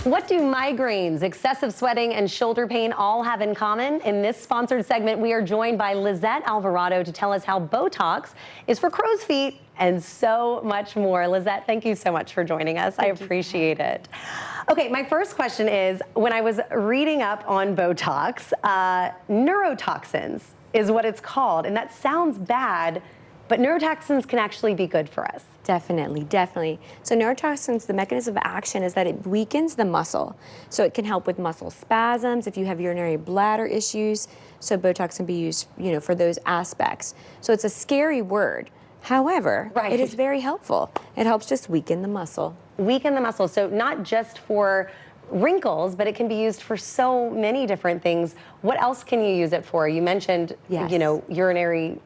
What do migraines, excessive sweating, and shoulder pain all have in common? In this sponsored segment, we are joined by Lizette Alvarado to tell us how Botox is for crow's feet and so much more. Lizette, thank you so much for joining us. I appreciate it. Okay, my first question is, when I was reading up on Botox, neurotoxins is what it's called, and that sounds bad, but neurotoxins can actually be good for us. Definitely, definitely. So neurotoxins, the mechanism of action is that it weakens the muscle. So it can help with muscle spasms if you have urinary bladder issues. So Botox can be used, for those aspects. So it's a scary word. However, It is very helpful. It helps just weaken the muscle. Weaken the muscle. So not just for wrinkles, but it can be used for so many different things. What else can you use it for? You mentioned, urinary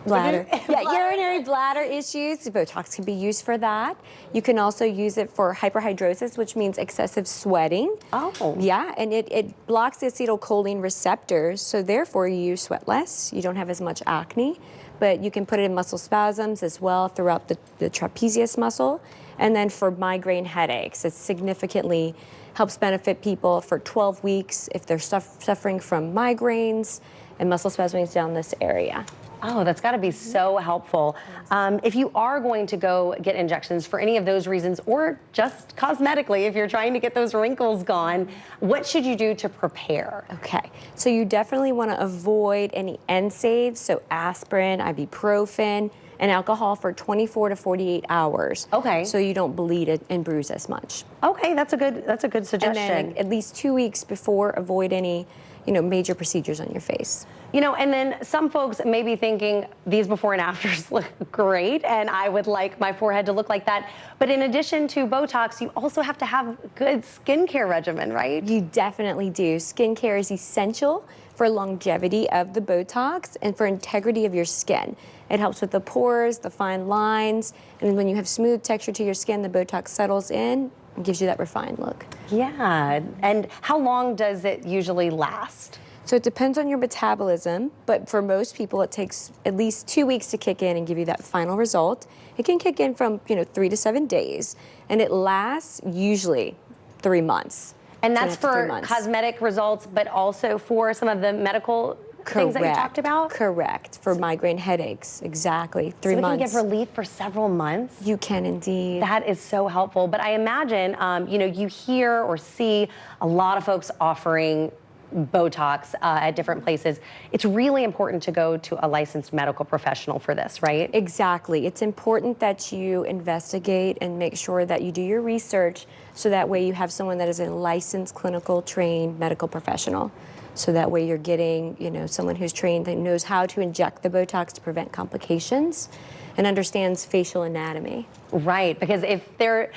bladder. Urinary bladder issues. Botox can be used for that. You can also use it for hyperhidrosis, which means excessive sweating. Oh. Yeah, and it blocks the acetylcholine receptors, so therefore you sweat less, you don't have as much acne, but you can put it in muscle spasms as well throughout the trapezius muscle. And then for migraine headaches, it significantly helps benefit people for 12 weeks if they're suffering from migraines and muscle spasms down this area. Oh, that's got to be so helpful. If you are going to go get injections for any of those reasons, or just cosmetically, if you're trying to get those wrinkles gone, what should you do to prepare? Okay, so you definitely want to avoid any NSAIDs, so aspirin, ibuprofen, and alcohol for 24 to 48 hours. Okay. So you don't bleed and bruise as much. Okay, that's a good suggestion. And then at least 2 weeks before, avoid any major procedures on your face. And then some folks may be thinking these before and afters look great and I would like my forehead to look like that. But in addition to Botox, you also have to have a good skincare regimen, right? You definitely do. Skincare is essential for longevity of the Botox and for integrity of your skin. It helps with the pores, the fine lines, and when you have smooth texture to your skin, the Botox settles in and gives you that refined look. Yeah, and how long does it usually last? So it depends on your metabolism, but for most people it takes at least 2 weeks to kick in and give you that final result. It can kick in from 3 to 7 days, and it lasts usually 3 months. And that's for cosmetic results, but also for some of the medical things that you talked about? Correct, for migraine headaches, exactly, 3 months. So we can get relief for several months? You can indeed. That is so helpful, but I imagine, you hear or see a lot of folks offering Botox at different places. It's really important to go to a licensed medical professional for this, right? Exactly. It's important that you investigate and make sure that you do your research so that way you have someone that is a licensed, clinical, trained medical professional. So that way you're getting, someone who's trained that knows how to inject the Botox to prevent complications and understands facial anatomy. Right, because if you're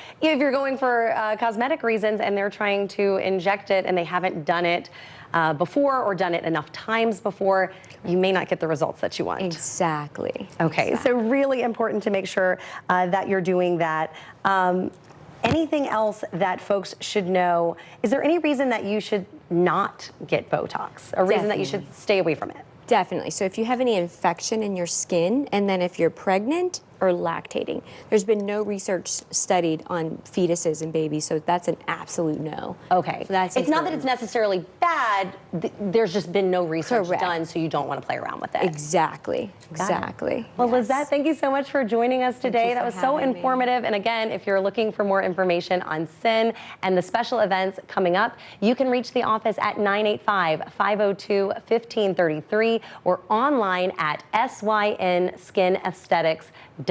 going for cosmetic reasons and they're trying to inject it and they haven't done it before or done it enough times before, you may not get the results that you want. Exactly. Okay, so really important to make sure that you're doing that. Anything else that folks should know? Is there any reason that you should not get Botox? A reason that you should stay away from it? Definitely. So if you have any infection in your skin, and then if you're pregnant or lactating, there's been no research studied on fetuses and babies, so that's an absolute no. Okay. So that's it's not that it's necessarily bad, there's just been no research done, so you don't want to play around with it. Exactly. Exactly. Well, Lizette, thank you so much for joining us today. That was so informative. And again, if you're looking for more information on Syn and the special events coming up, you can reach the office at 985-502-1533 or online at synskin aesthetics.com.